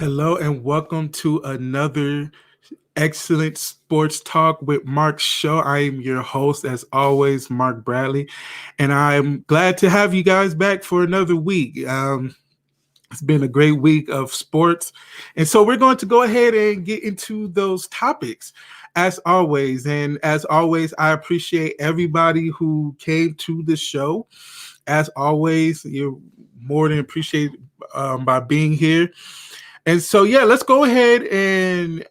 Hello and welcome to another excellent sports talk with Mark show. I am your host, as always, Mark Bradley, and I'm glad to have you guys back for another week. It's been a great week of sports, and so we're going to go ahead and get into those topics. As always, I appreciate everybody who came to the show. As always, you're more than appreciated by being here. And so, yeah, let's go ahead and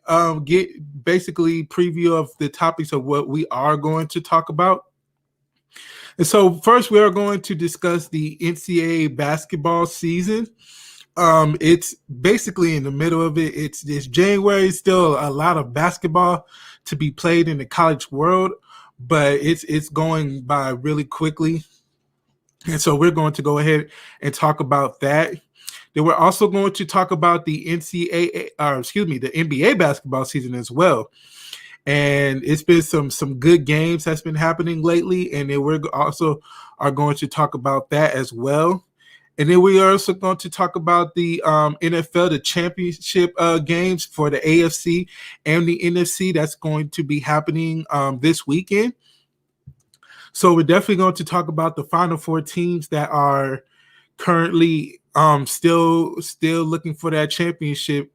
get basically preview of the topics of what we are going to talk about. And so, first, we are going to discuss the NCAA basketball season. It's basically in the middle of it. It's January, still a lot of basketball to be played in the college world, but it's going by really quickly. And so, we're going to go ahead and talk about that. Then we're also going to talk about the the NBA basketball season as well. And it's been some good games that's been happening lately, and then we're also are going to talk about that as well. And then we are also going to talk about the NFL, the championship games for the AFC and the NFC that's going to be happening this weekend. So we're definitely going to talk about the Final Four teams that are currently still looking for that championship,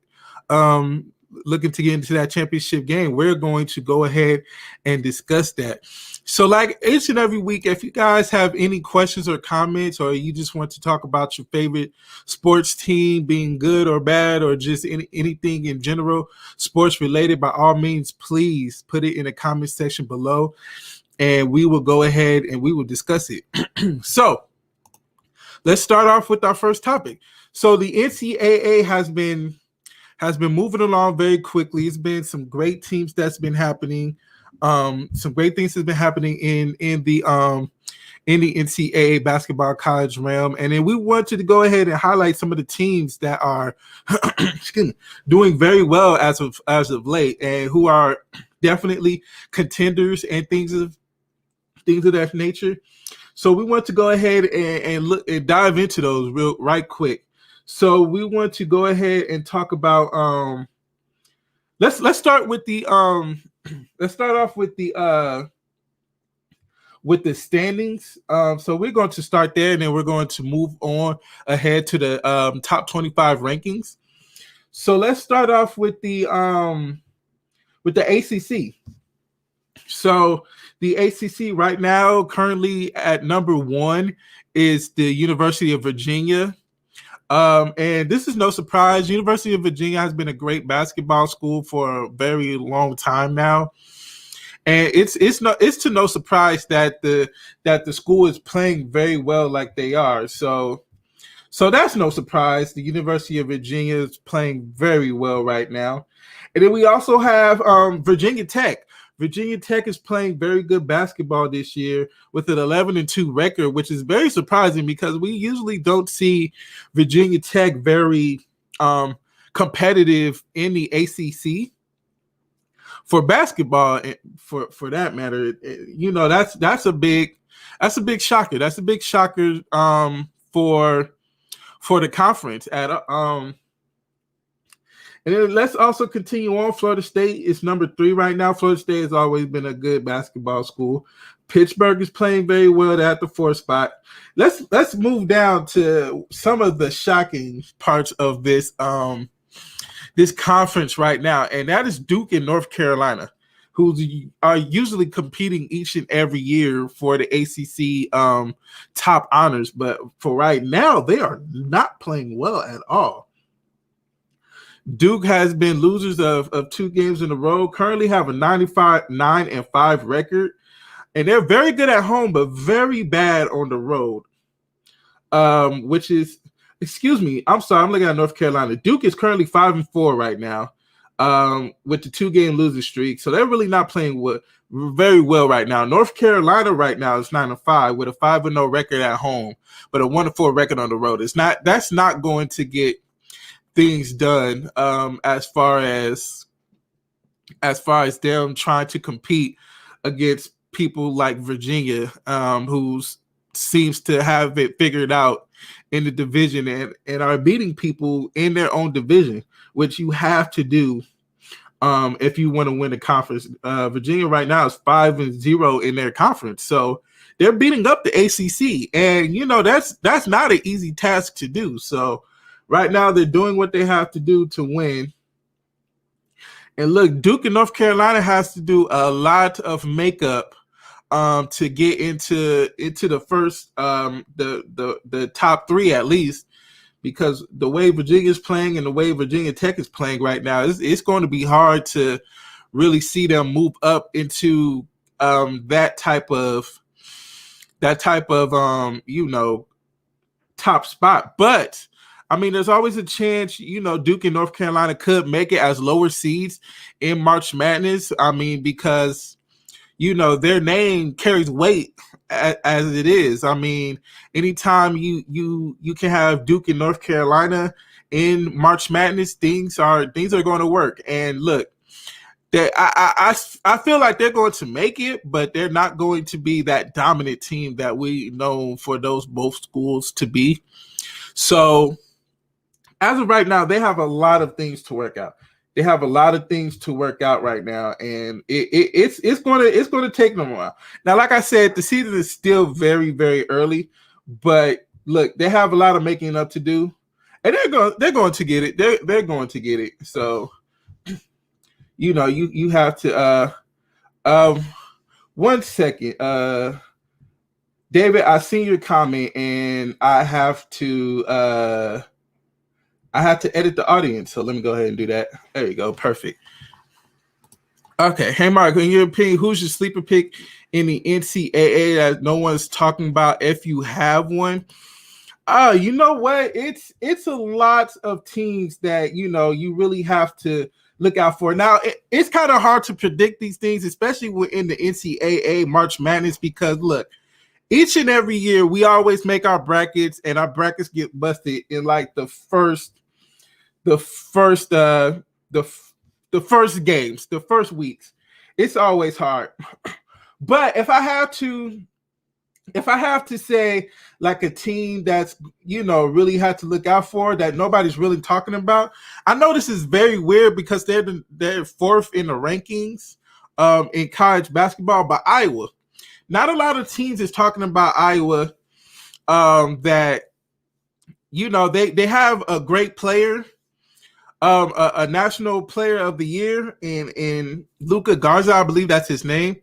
looking to get into that championship game. We're going to go ahead and discuss that. So like each and every week, if you guys have any questions or comments, or you just want to talk about your favorite sports team being good or bad, or just anything in general sports related, by all means, please put it in the comment section below, and we will go ahead and we will discuss it. So let's start off with our first topic. So the NCAA has been moving along very quickly. It's been some great teams that's been happening. Some great things has been happening in the NCAA basketball college realm. And then we wanted to go ahead and highlight some of the teams that are doing very well as of late, and who are definitely contenders and things of that nature. So we want to go ahead and look and dive into those right quick. So we want to go ahead and talk about let's start with the let's start off with the standings. So we're going to start there, and then we're going to move on ahead to the top 25 rankings. So let's start off with the ACC. So the ACC right now, currently at number 1, is the University of Virginia. And this is no surprise. University of Virginia has been a great basketball school for a very long time now. And it's to no surprise that the school is playing very well like they are. So that's no surprise. The University of Virginia is playing very well right now. And then we also have Virginia Tech. Virginia Tech is playing very good basketball this year with an 11-2 record, which is very surprising because we usually don't see Virginia Tech very competitive in the ACC for basketball. For that matter, that's a big shocker. That's a big shocker for the conference at And then let's also continue on. Florida State is number 3 right now. Florida State has always been a good basketball school. Pittsburgh is playing very well at the 4th spot. Let's move down to some of the shocking parts of this conference right now, and that is Duke and North Carolina, who are usually competing each and every year for the ACC top honors. But for right now, they are not playing well at all. Duke has been losers of 2 games in a row, currently have a 9-5 record, and they're very good at home, but very bad on the road, which is, I'm sorry, I'm looking at North Carolina. Duke is currently 5-4 right now with the 2-game losing streak, so they're really not playing very well right now. North Carolina right now is 9-5 with a 5-0 record at home, but a 1-4 record on the road. That's not going to get things done as far as them trying to compete against people like Virginia, who's seems to have it figured out in the division and are beating people in their own division, which you have to do if you want to win the conference. Virginia right now is 5-0 in their conference, so they're beating up the ACC, and that's not an easy task to do. So right now they're doing what they have to do to win. And look, Duke and North Carolina has to do a lot of makeup to get into the first the top three at least, because the way Virginia is playing and the way Virginia Tech is playing right now, it's going to be hard to really see them move up into that type of top spot. But I mean, there's always a chance, Duke and North Carolina could make it as lower seeds in March Madness. I mean, because their name carries weight as it is. I mean, anytime you can have Duke and North Carolina in March Madness, things are going to work. And look, I feel like they're going to make it, but they're not going to be that dominant team that we know for those both schools to be. So as of right now, they have a lot of things to work out. They have a lot of things to work out right now, and it's going to take them a while. Now, like I said, the season is still very, very early, but look, they have a lot of making up to do, and they're going to get it. They're going to get it. So, you have to 1 second, David. I seen your comment, and I have to edit the audience, so let me go ahead and do that. There you go. Perfect. Okay. Hey, Mark, in your opinion, who's your sleeper pick in the NCAA that no one's talking about if you have one? You know what? It's a lot of teams that, you really have to look out for. Now, it's kind of hard to predict these things, especially within the NCAA March Madness, because, look, each and every year we always make our brackets, and our brackets get busted in like the first games, the first weeks. It's always hard. But if I have to say like a team that's, really had to look out for that nobody's really talking about, I know this is very weird because they're fourth in the rankings in college basketball, but Iowa. Not a lot of teams is talking about Iowa that, they have a great player, a national player of the year in Luka Garza, I believe that's his name.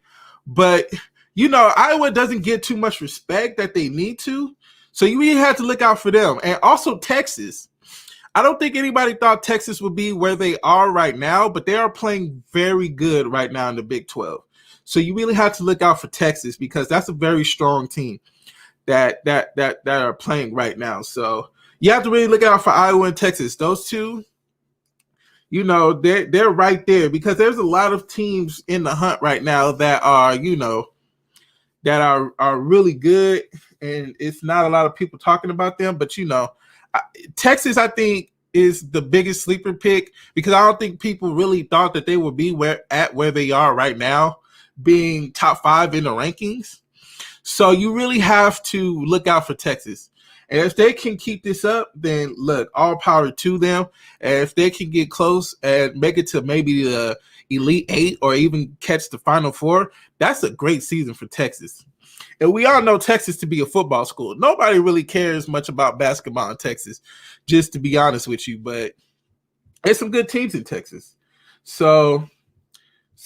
But, Iowa doesn't get too much respect that they need to. So you really have to look out for them. And also Texas. I don't think anybody thought Texas would be where they are right now, but they are playing very good right now in the Big 12. So you really have to look out for Texas because that's a very strong team that are playing right now. So you have to really look out for Iowa and Texas. Those two, they're right there because there's a lot of teams in the hunt right now that are, that are really good, and it's not a lot of people talking about them. But Texas, I think, is the biggest sleeper pick because I don't think people really thought that they would be where they are right now, being top 5 in the rankings. So you really have to look out for Texas. And if they can keep this up, then look, all power to them. And if they can get close and make it to maybe the Elite 8 or even catch the Final 4, that's a great season for Texas. And we all know Texas to be a football school. Nobody really cares much about basketball in Texas, just to be honest with you. But there's some good teams in Texas. So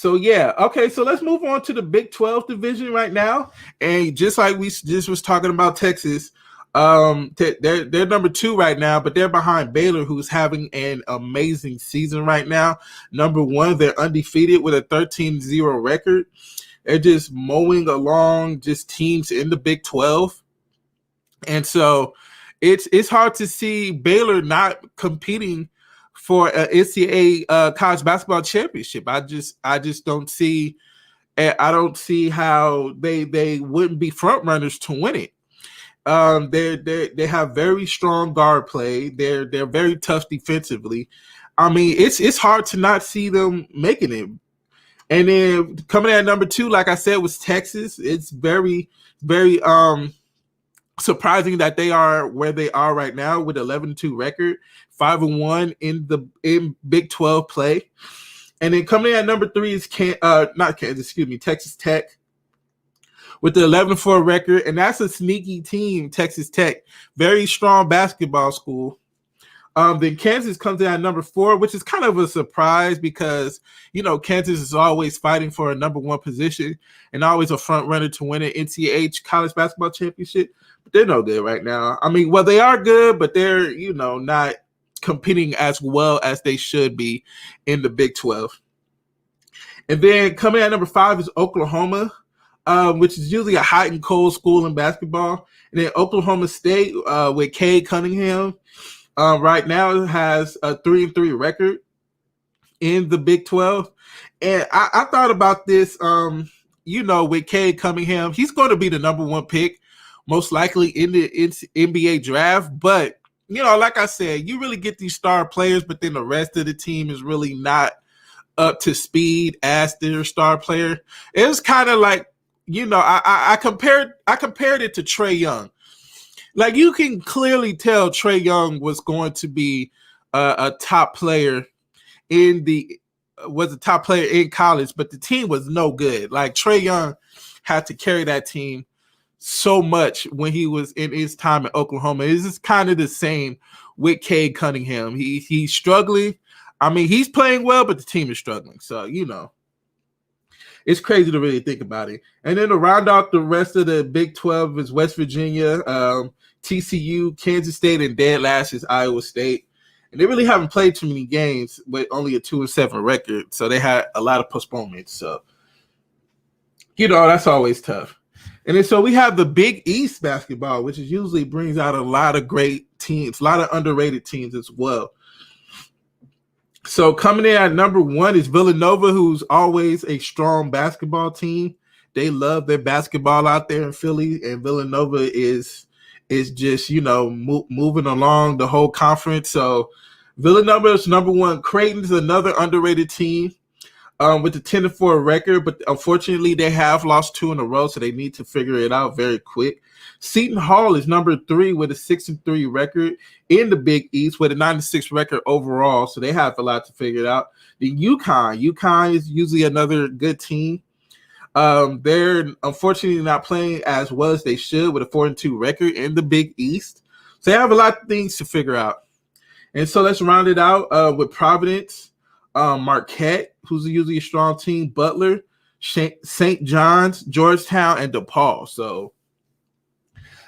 yeah. Okay, so let's move on to the Big 12 division right now. And just like we just was talking about Texas, they're number 2 right now, but they're behind Baylor, who's having an amazing season right now. Number 1, they're undefeated with a 13-0 record. They're just mowing along just teams in the Big 12. And so it's hard to see Baylor not competing for an NCAA college basketball championship. I just don't see how they wouldn't be front runners to win it. They have very strong guard play. They're very tough defensively. I mean, it's hard to not see them making it. And then coming at number 2, like I said, was Texas. It's very, very surprising that they are where they are right now with 11-2 record, 5-1 in Big 12 play. And then coming in at number 3 is Texas Tech with the 11-4 record, and that's a sneaky team, Texas Tech, very strong basketball school. Then Kansas comes in at number 4, which is kind of a surprise because, Kansas is always fighting for a number 1 position and always a front runner to win an NCAA college basketball championship. But they're no good right now. I mean, well, they are good, but they're, not competing as well as they should be in the Big 12. And then coming at number 5 is Oklahoma, which is usually a hot and cold school in basketball. And then Oklahoma State with Cade Cunningham right now has a 3-3 record in the Big 12. And I thought about this, with Cade Cunningham, he's going to be the number 1 pick, most likely in the NBA draft. But, like I said, you really get these star players, but then the rest of the team is really not up to speed as their star player. It was kind of like, I compared it to Trae Young. Like, you can clearly tell Trae Young was going to be a top player in college, but the team was no good. Like, Trae Young had to carry that team so much when he was in his time at Oklahoma. It's just kind of the same with Cade Cunningham. He's struggling. I mean, he's playing well, but the team is struggling. So, it's crazy to really think about it. And then to round out the rest of the Big 12 is West Virginia, TCU, Kansas State, and dead last is Iowa State. And they really haven't played too many games with only a 2-7 record. So they had a lot of postponements. So, that's always tough. And then so we have the Big East basketball, which is usually brings out a lot of great teams, a lot of underrated teams as well. So coming in at number 1 is Villanova, who's always a strong basketball team. They love their basketball out there in Philly, and Villanova is just, moving along the whole conference. So Villanova is number 1. Creighton's another underrated team with the 10-4 record, but unfortunately they have lost 2 in a row, so they need to figure it out very quick. Seton Hall is number 3 with a 6-3 record in the Big East with a 9-6 record overall, so they have a lot to figure out. The UConn is usually another good team. They're unfortunately not playing as well as they should with a 4-2 record in the Big East, so they have a lot of things to figure out. And so let's round it out with Providence, Marquette, who's usually a strong team, Butler, St. John's, Georgetown, and DePaul. So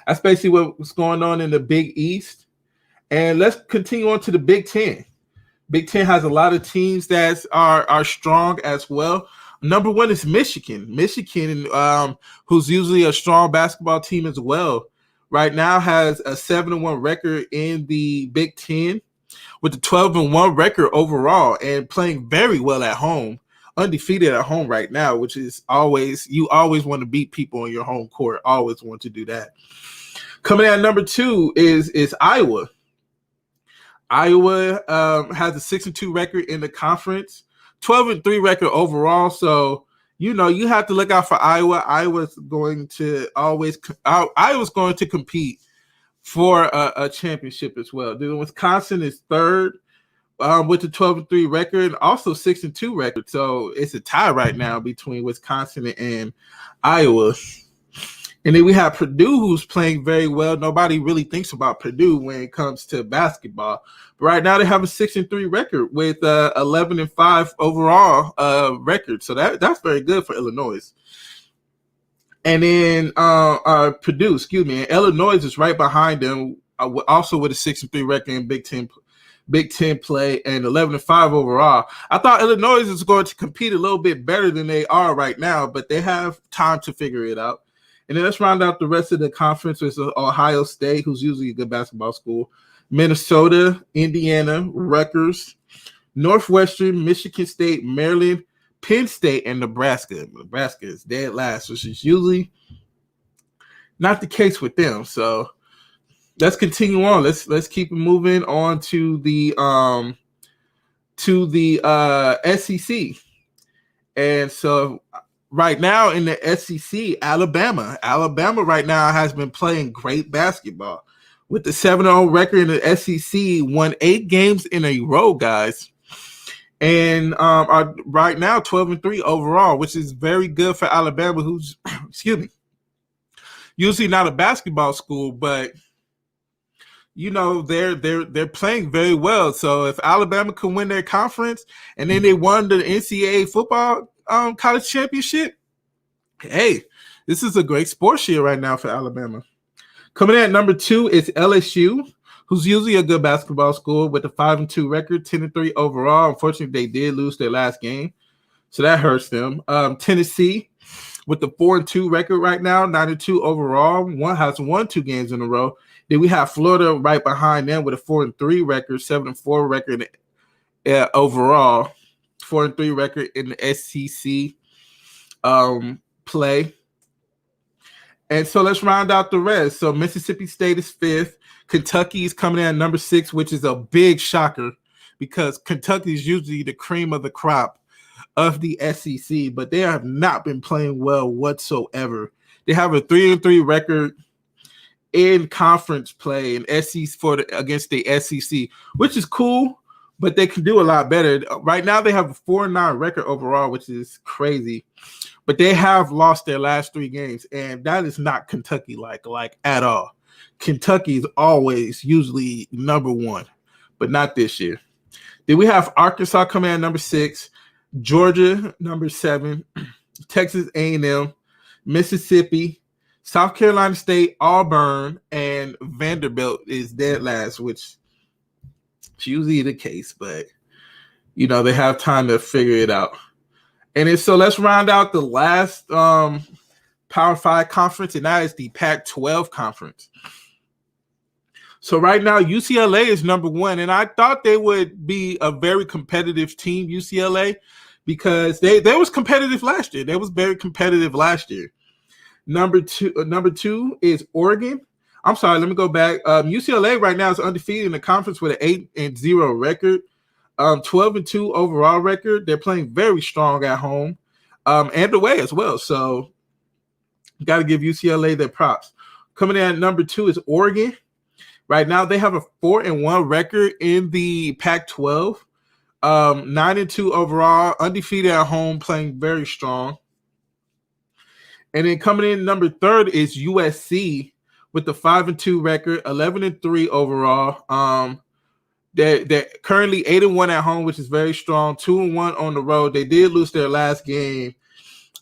that's basically what's going on in the Big East. And let's continue on to the Big Ten. Big Ten has a lot of teams that are strong as well. Number 1 is Michigan. Michigan, who's usually a strong basketball team as well, right now has a 7-1 record in the Big Ten with a 12-1 record overall and playing very well at home, undefeated at home right now, which is you always want to beat people on your home court, always want to do that. Coming in at number 2 is Iowa. Iowa has a 6-2 record in the conference, 12-3 record overall. So, you have to look out for Iowa. Iowa's going to compete for a championship as well. Then Wisconsin is 3rd with a 12-3 record, also 6-2 record. So it's a tie right now between Wisconsin and Iowa. And then we have Purdue, who's playing very well. Nobody really thinks about Purdue when it comes to basketball. But right now they have a 6-3 record with 11-5 overall record. So that's very good for Illinois. And then Purdue, and Illinois is right behind them, also with a 6-3 record in Big Ten play and 11-5 overall. I thought Illinois is going to compete a little bit better than they are right now, but they have time to figure it out. And then let's round out the rest of the conference with Ohio State, who's usually a good basketball school, Minnesota, Indiana, Rutgers, Northwestern, Michigan State, Maryland, Penn State, and Nebraska. Nebraska is dead last, which is usually not the case with them. So let's continue on. Let's keep moving on to the SEC. And so right now in the SEC, Alabama. Alabama right now has been playing great basketball. With the 7-0 record in the SEC, won 8 games in a row, guys. And are right now 12-3 overall, which is very good for Alabama, who's excuse me, usually not a basketball school, but you know they're playing very well. So if Alabama can win their conference and then they won the NCAA football college championship, hey, this is a great sports year right now for Alabama. Coming in at number 2 is LSU, who's usually a good basketball school with a 5-2 record, 10-3 overall. Unfortunately, they did lose their last game, so that hurts them. Tennessee with the 4-2 record right now, 9-2 overall. One has won 2 games in a row. Then we have Florida right behind them with a 4-3 record, 7-4 record overall, 4-3 record in the SEC play. And so let's round out the rest. So Mississippi State is 5th. Kentucky is coming in at number 6, which is a big shocker because Kentucky is usually the cream of the crop of the SEC, but they have not been playing well whatsoever. They have a 3-3 record in conference play in SEC against the SEC, which is cool, but they can do a lot better. Right now they have a 4-9 record overall, which is crazy. But they have lost their last 3 games, and that is not Kentucky-like at all. Kentucky is always usually number 1, but not this year. Then we have Arkansas coming in number 6, Georgia number 7, Texas A&M, Mississippi, South Carolina State, Auburn, and Vanderbilt is dead last, which is usually the case, but you know they have time to figure it out. And so let's round out the last Power 5 conference, and that is the Pac-12 conference. So right now, UCLA is number 1, and I thought they would be a very competitive team, UCLA, because they was competitive last year. They was very competitive last year. Number two is Oregon. I'm sorry, let me go back. UCLA right now is undefeated in the conference with an 8-0 record. 12-2 overall record. They're playing very strong at home and away as well. So got to give UCLA their props. Coming in at number 2 is Oregon. Right now they have a 4-1 record in the Pac-12. 9-2 overall, undefeated at home, playing very strong. And then coming in number 3 is USC with the 5-2 record, 11-3 overall. They're currently 8-1 at home, which is very strong. 2-1 on the road. They did lose their last game,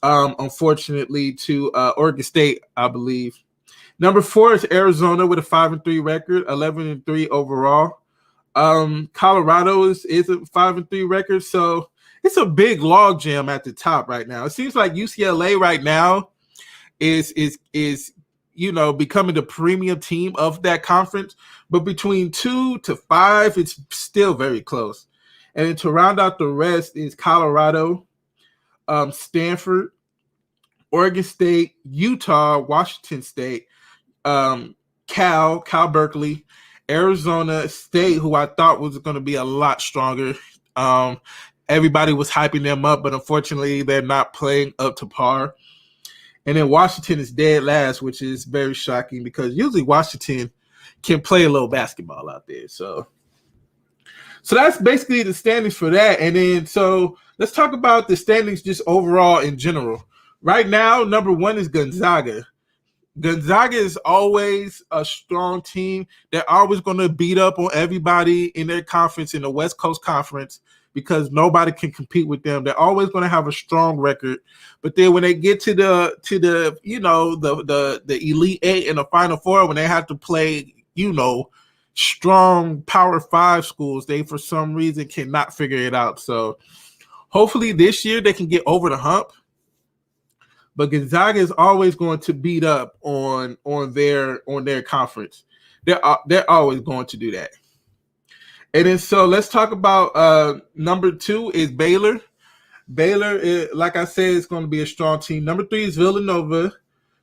unfortunately, to Oregon State, I believe. Number 4 is Arizona with a 5-3 record, 11-3 overall. Colorado is a 5-3 record, so it's a big log jam at the top right now. It seems like UCLA right now is becoming the premium team of that conference. But between 2 to 5, it's still very close. And then to round out the rest is Colorado, Stanford, Oregon State, Utah, Washington State, Cal Berkeley, Arizona State, who I thought was going to be a lot stronger. Everybody was hyping them up, but unfortunately they're not playing up to par. And then Washington is dead last, which is very shocking because usually Washington can play a little basketball out there. So that's basically the standings for that. And then so let's talk about the standings just overall in general. Right now, number 1 is Gonzaga. Gonzaga is always a strong team. They're always going to beat up on everybody in their conference, in the West Coast Conference, because nobody can compete with them. They're always going to have a strong record. But then when they get to the Elite 8 and the Final 4, when they have to play, strong Power 5 schools, they for some reason cannot figure it out. So hopefully this year they can get over the hump. But Gonzaga is always going to beat up on their conference. They're always going to do that. And then so let's talk about number 2 is Baylor. Baylor, like I said, is going to be a strong team. Number 3 is Villanova.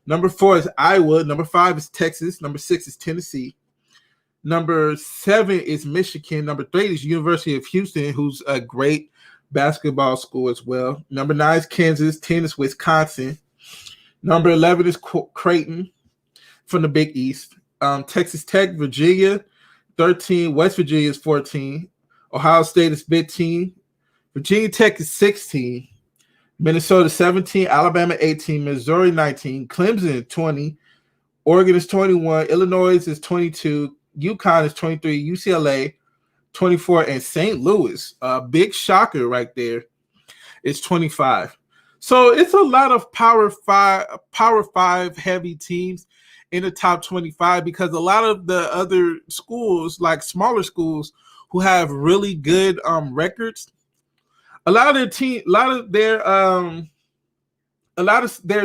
Number 4 is Iowa. Number 5 is Texas. Number 6 is Tennessee. Number 7 is Michigan. Number 3 is University of Houston, who's a great basketball school as well. Number 9 is Kansas. 10 is Wisconsin. Number 11 is Creighton from the Big East. Texas Tech, Virginia, 13. West Virginia is 14. Ohio State is 15. Virginia Tech is 16. Minnesota 17. Alabama 18. Missouri 19. Clemson 20. Oregon is 21. Illinois is 22. UConn is 23. UCLA 24. And St. Louis, a big shocker right there, is 25. So it's a lot of Power Five heavy teams in the top 25, because a lot of the other schools, like smaller schools who have really good records, a lot of their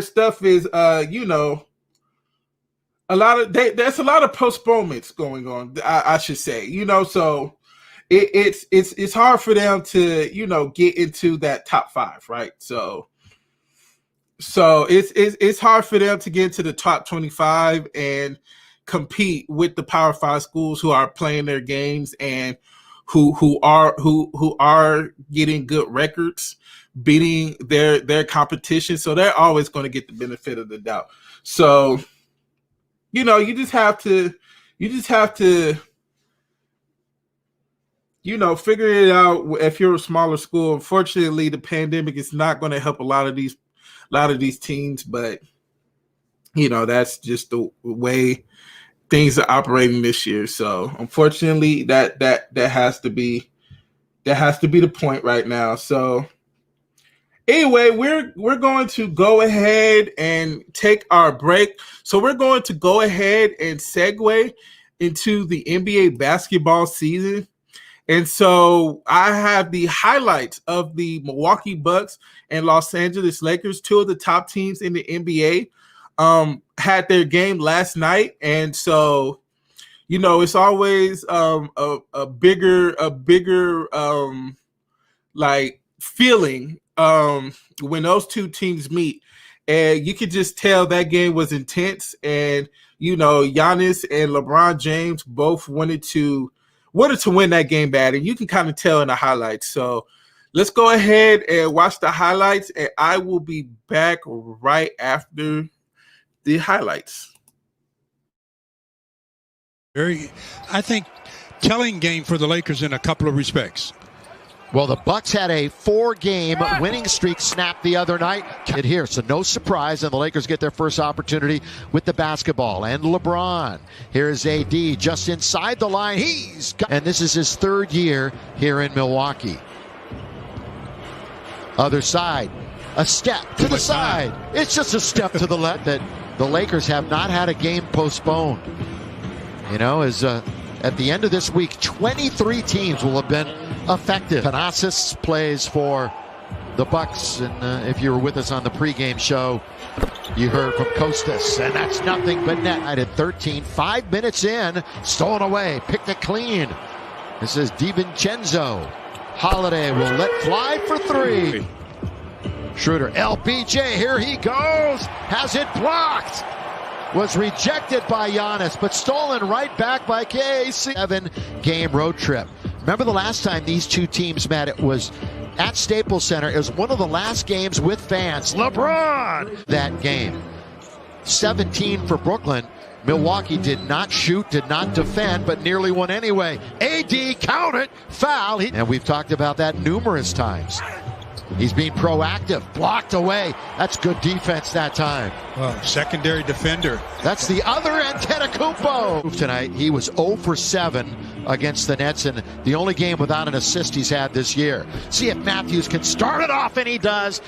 stuff is there's a lot of postponements going on, I should say, so it's hard for them to get into that top 5, right? So it's hard for them to get into the top 25 and compete with the Power 5 schools who are playing their games and who are getting good records, beating their competition. So they're always going to get the benefit of the doubt. So you just have to figure it out if you're a smaller school. Unfortunately, the pandemic is not going to help a lot of these teams, but that's just the way things are operating this year. So unfortunately, that has to be the point right now. So anyway, we're going to go ahead and take our break. So we're going to go ahead and segue into the NBA basketball season. And so I have the highlights of the Milwaukee Bucks and Los Angeles Lakers, 2 of the top teams in the NBA, had their game last night. And so, it's always a bigger like feeling when those 2 teams meet. And you could just tell that game was intense. And, Giannis and LeBron James both wanted to win that game bad, and you can kind of tell in the highlights. So let's go ahead and watch the highlights, and I will be back right after the highlights. Very, I think, telling game for the Lakers in a couple of respects. Well, the Bucks had a 4-game winning streak snapped the other night. Here, so no surprise, and the Lakers get their first opportunity with the basketball. And LeBron, here's AD just inside the line. And this is his 3rd year here in Milwaukee. Other side, a step to the side. It's just a step to the left. That the Lakers have not had a game postponed. As at the end of this week, 23 teams will have been affected. Thanasis plays for the Bucks, and if you were with us on the pregame show, you heard from Kostas, and that's nothing but net. I did 13, 5 minutes in, stolen away, picked it clean. This is DiVincenzo. Holiday will let fly for 3. Schroeder, LBJ, here he goes, has it blocked. Was rejected by Giannis, but stolen right back by KC. 7-game road trip. Remember the last time these 2 teams met, it was at Staples Center. It was one of the last games with fans. LeBron! That game. 17 for Brooklyn. Milwaukee did not shoot, did not defend, but nearly won anyway. AD, count it, foul. And we've talked about that numerous times. He's being proactive, blocked away. That's good defense that time. Well, secondary defender. That's the other Antetokounmpo. Tonight, he was 0 for 7 against the Nets, and the only game without an assist he's had this year. See if Matthews can start it off, and he does.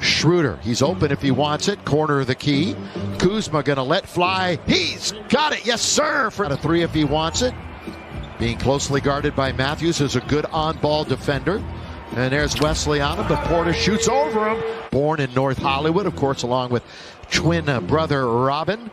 Schroeder, he's open if he wants it. Corner of the key. Kuzma gonna let fly. He's got it, yes sir. For a 3 if he wants it. Being closely guarded by Matthews, who's a good on-ball defender. And there's Wesley on him, but Porter shoots over him. Born in North Hollywood, of course, along with twin brother Robin.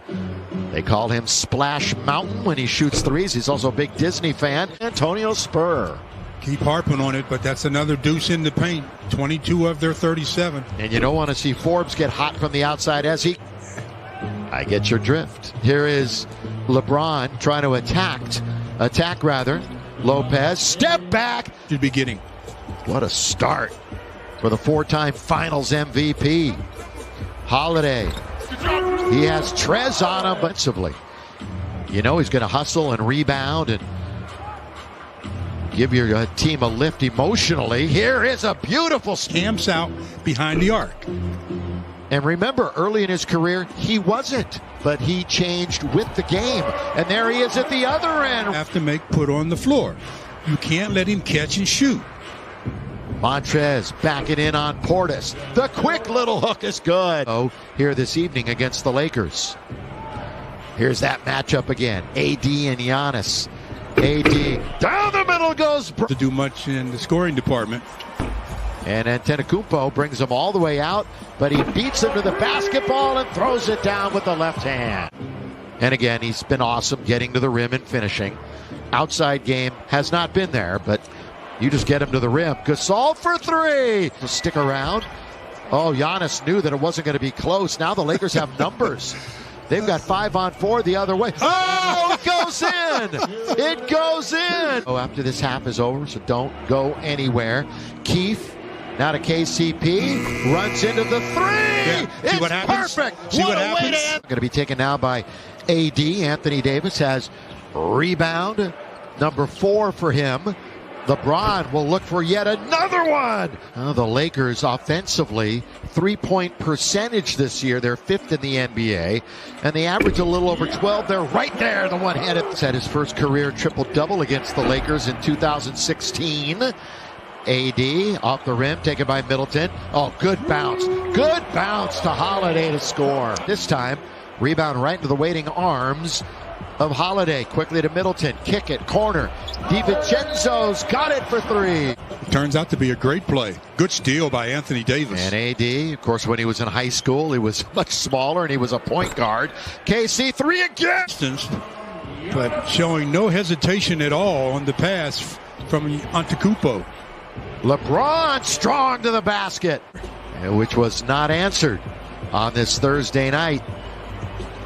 They call him Splash Mountain when he shoots threes. He's also a big Disney fan. Antonio Spur. Keep harping on it, but that's another deuce in the paint. 22 of their 37. And you don't want to see Forbes get hot from the outside as he... I get your drift. Here is LeBron trying to attack Lopez, step back. Should be getting. What a start for the four-time Finals MVP. Holiday. He has Trez on him offensively. You know he's going to hustle and rebound and give your team a lift emotionally. Here is a beautiful Camps out behind the arc. And remember, early in his career, he wasn't, but he changed with the game. And there he is at the other end. Have to make put on the floor. You can't let him catch and shoot. Montrez backing in on Portis. The quick little hook is good. Oh, here this evening against the Lakers. Here's that matchup again. AD and Giannis. AD down the middle goes. To do much in the scoring department. And Antetokounmpo brings him all the way out, but he beats him to the basketball and throws it down with the left hand. And again, he's been awesome getting to the rim and finishing. Outside game has not been there, but you just get him to the rim. Gasol for three. To stick around. Oh, Giannis knew that it wasn't going to be close. Now the Lakers have numbers. They've got 5-on-4 the other way. Oh, it goes in. It goes in. Oh, after this half is over, so don't go anywhere. Keith. Now to KCP, runs into the three. Yeah. See what happens? Perfect. See what happens? Going to be taken now by AD. Anthony Davis has rebound number 4 for him. LeBron will look for yet another one. Oh, the Lakers offensively, 3-point percentage this year. They're 5th in the NBA, and they average a little over 12. They're right there, the one-handed. Had his first career triple-double against the Lakers in 2016. AD off the rim, taken by Middleton. Oh, good bounce. Good bounce to Holiday to score. This time, rebound right into the waiting arms of Holiday. Quickly to Middleton. Kick it. Corner. DiVincenzo's got it for 3. Turns out to be a great play. Good steal by Anthony Davis. And AD, of course, when he was in high school, he was much smaller and he was a point guard. KC 3 again. But showing no hesitation at all on the pass from Antetokounmpo. LeBron strong to the basket, which was not answered on this Thursday night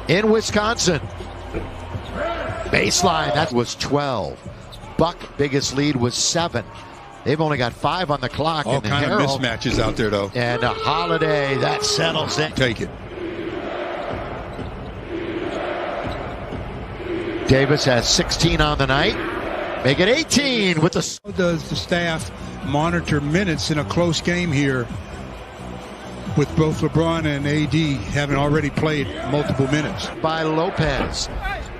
in Wisconsin. Baseline, that was 12. Buck, biggest lead was 7. They've only got 5 on the clock. All kind of mismatches out there, though. And a Holiday, that settles it. Take it. Davis has 16 on the night. Make it 18 with the... How does the staff monitor minutes in a close game here with both LeBron and AD having already played multiple minutes? By Lopez.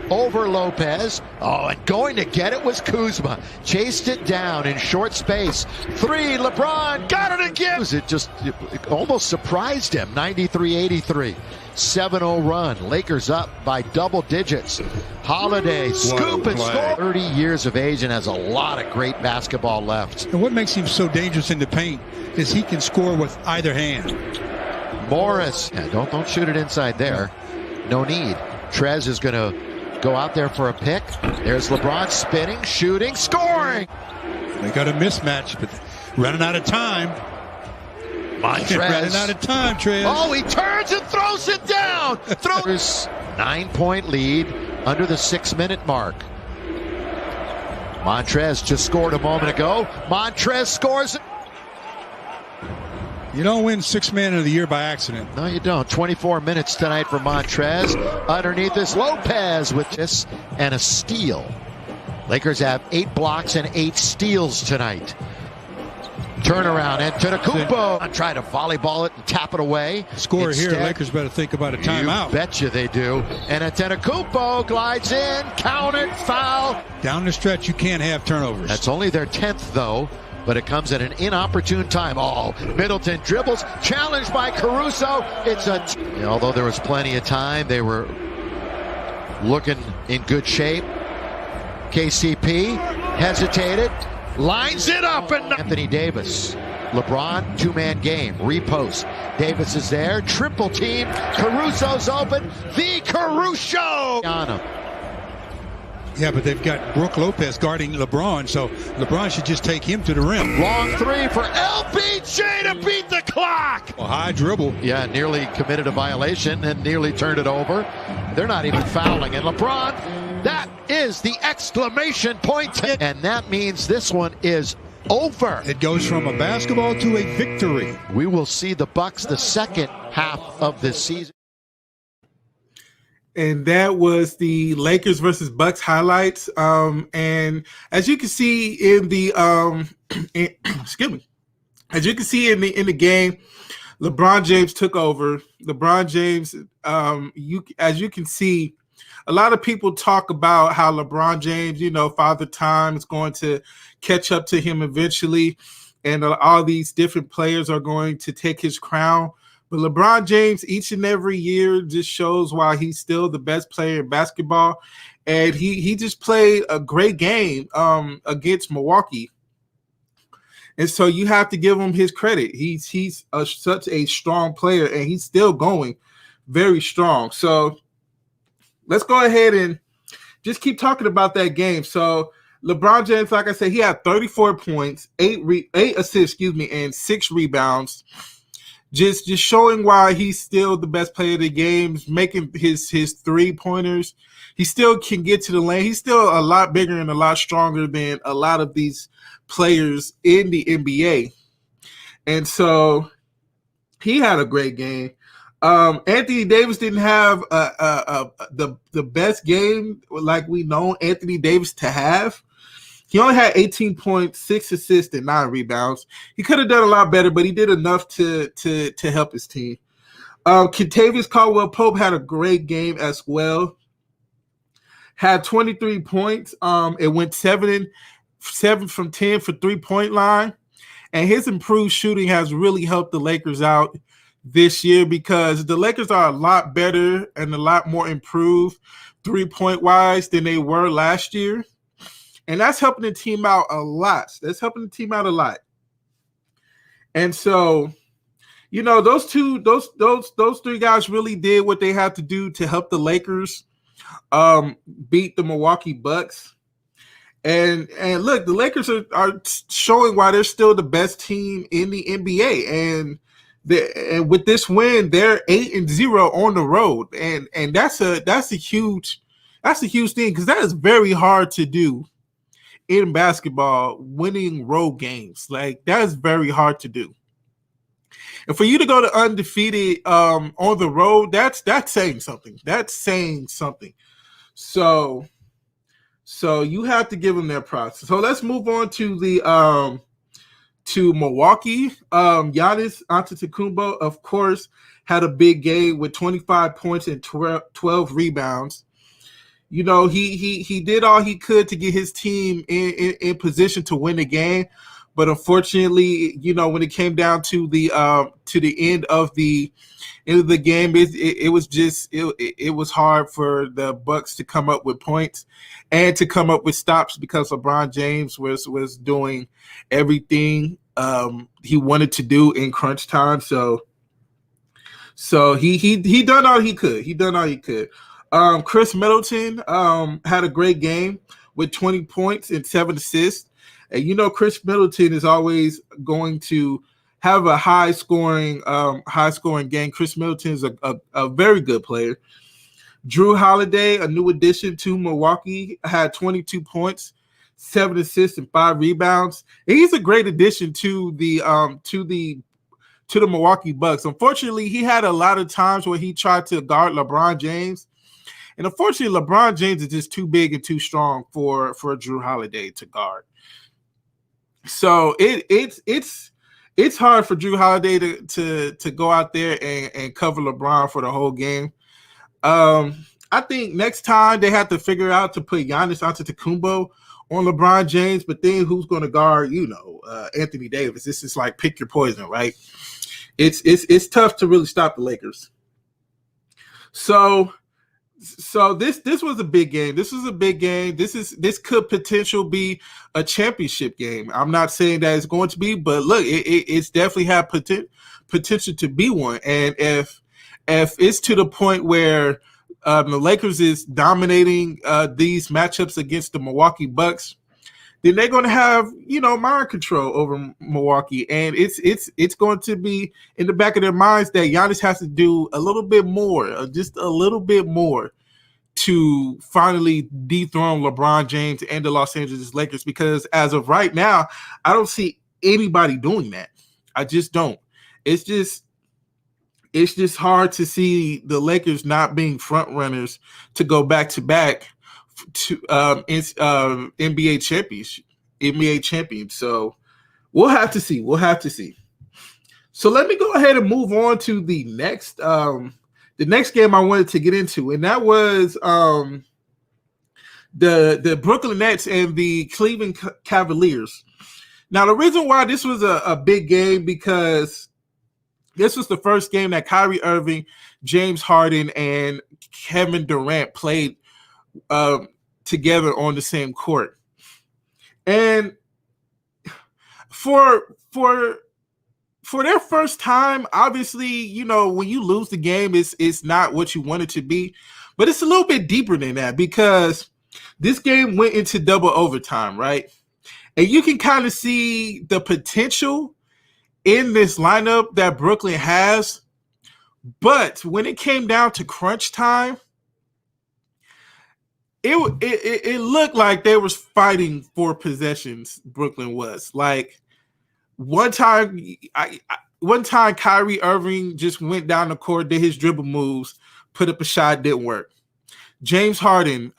Over Lopez. Oh, and going to get it was Kuzma. Chased it down in short space. 3, LeBron got it again. It almost surprised him. 93-83. 7-0 run. Lakers up by double digits. Holiday, scoop and score. 30 years of age and has a lot of great basketball left. And what makes him so dangerous in the paint is he can score with either hand. Morris. Yeah, don't shoot it inside there. No need. Trez is going to go out there for a pick. There's LeBron spinning, shooting, scoring. They got a mismatch, but running out of time. Montrez. Running out of time, Trez. Oh, he turns and throws it down. Throws 9-point lead under the 6-minute mark. Montrez just scored a moment ago. Montrez scores. You don't win 6th Man of the Year by accident. No, you don't. 24 minutes tonight for Montrez. Underneath is Lopez with this and a steal. Lakers have 8 blocks and 8 steals tonight. Turnaround, and Antetokounmpo try to volleyball it and tap it away. Score here, Lakers better think about a timeout. You betcha they do. And Antetokounmpo glides in, counted, foul. Down the stretch, you can't have turnovers. That's only their 10th, though, but it comes at an inopportune time. Oh, Middleton dribbles, challenged by Caruso. Although there was plenty of time, they were looking in good shape. KCP hesitated. Lines it up, and Anthony Davis. LeBron, 2-man game. Repost. Davis is there. Triple team. Caruso's open. The Caruso. Yeah, but they've got Brook Lopez guarding LeBron, so LeBron should just take him to the rim. Long 3 for LBJ to beat the clock. A high dribble. Yeah, nearly committed a violation and nearly turned it over. They're not even fouling. And LeBron That is the exclamation point. And that means this one is over. It goes from a basketball to a victory. We will see the Bucks the second half of this season. And that was the Lakers versus Bucks highlights. And as you can see in the excuse me, as you can see in the game, LeBron James took over. LeBron James, as you can see, a lot of people talk about how LeBron James, Father Time is going to catch up to him eventually, and all these different players are going to take his crown. But LeBron James, each and every year, just shows why he's still the best player in basketball. And he just played a great game against Milwaukee. And so you have to give him his credit. He's such a strong player, and he's still going very strong. So let's go ahead and just keep talking about that game. So LeBron James, like I said, he had 34 points, 8 assists, and 6 rebounds. Just showing why he's still the best player of the games, making his 3-pointers. He still can get to the lane. He's still a lot bigger and a lot stronger than a lot of these players in the NBA. And so he had a great game. Anthony Davis didn't have the best game like we know Anthony Davis to have. He only had 18 points, 6 assists, and 9 rebounds. He could have done a lot better, but he did enough to help his team. Kentavious Caldwell-Pope had a great game as well. Had 23 points. It went 7 from 10 for 3-point line. And his improved shooting has really helped the Lakers out this year because the Lakers are a lot better and a lot more improved 3-point wise than they were last year. And that's helping the team out a lot. And so, those 3 guys really did what they had to do to help the Lakers beat the Milwaukee Bucks. And look, the Lakers are showing why they're still the best team in the NBA. And with this win, they're 8-0 on the road. And that's a huge thing because that is very hard to do. In basketball, winning road games, like that is very hard to do. And for you to go to undefeated on the road, that's saying something. So you have to give them their props. So let's move on to the to Milwaukee. Giannis Antetokounmpo, of course, had a big game with 25 points and 12 rebounds. He did all he could to get his team in position to win the game, but unfortunately, when it came down to the end of the game, it was hard for the Bucks to come up with points and to come up with stops because LeBron James was doing everything he wanted to do in crunch time. So he done all he could. Chris Middleton had a great game with 20 points and 7 assists. And Chris Middleton is always going to have a high scoring game. Chris Middleton is a very good player. Drew Holiday, a new addition to Milwaukee, had 22 points, 7 assists, and 5 rebounds. And he's a great addition to the Milwaukee Bucks. Unfortunately, he had a lot of times where he tried to guard LeBron James. And unfortunately, LeBron James is just too big and too strong for Drew Holiday to guard. So it's hard for Drew Holiday to go out there and cover LeBron for the whole game. I think next time they have to figure out to put Giannis Antetokounmpo on LeBron James, but then who's going to guard, Anthony Davis? This is like pick your poison, right? It's tough to really stop the Lakers. So this was a big game. This could potentially be a championship game. I'm not saying that it's going to be, but look, it's definitely had potential to be one. And if it's to the point where the Lakers is dominating these matchups against the Milwaukee Bucks, then they're going to have mind control over Milwaukee, and it's going to be in the back of their minds that Giannis has to do a little bit more, just a little bit more, to finally dethrone LeBron James and the Los Angeles Lakers, because as of right now, I don't see anybody doing that. I just don't. It's just hard to see the Lakers not being front runners to go back to back to NBA champions. So we'll have to see. So let me go ahead and move on to the next game I wanted to get into, and that was the Brooklyn Nets and the Cleveland Cavaliers. Now, the reason why this was a big game, because this was the first game that Kyrie Irving, James Harden, and Kevin Durant played together on the same court. And for their first time, obviously, you know, when you lose the game, it's not what you want it to be. But it's a little bit deeper than that, because this game went into double overtime, right? And you can kind of see the potential in this lineup that Brooklyn has. But when it came down to crunch time, it looked like they was fighting for possessions. Brooklyn was like, one time Kyrie Irving just went down the court, did his dribble moves, put up a shot, didn't work. James Harden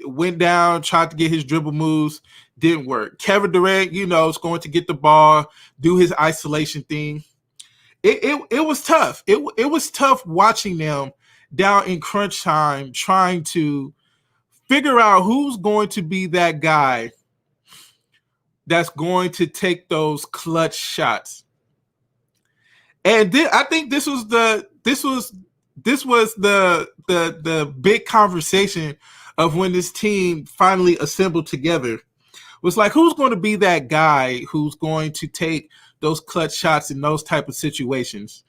went down, tried to get his dribble moves, didn't work. Kevin Durant, you know, is going to get the ball, do his isolation thing. It was tough. It was tough watching them down in crunch time, trying to figure out who's going to be that guy that's going to take those clutch shots. And I think this was the big conversation of when this team finally assembled together. Was like, who's going to be that guy who's going to take those clutch shots in those type of situations?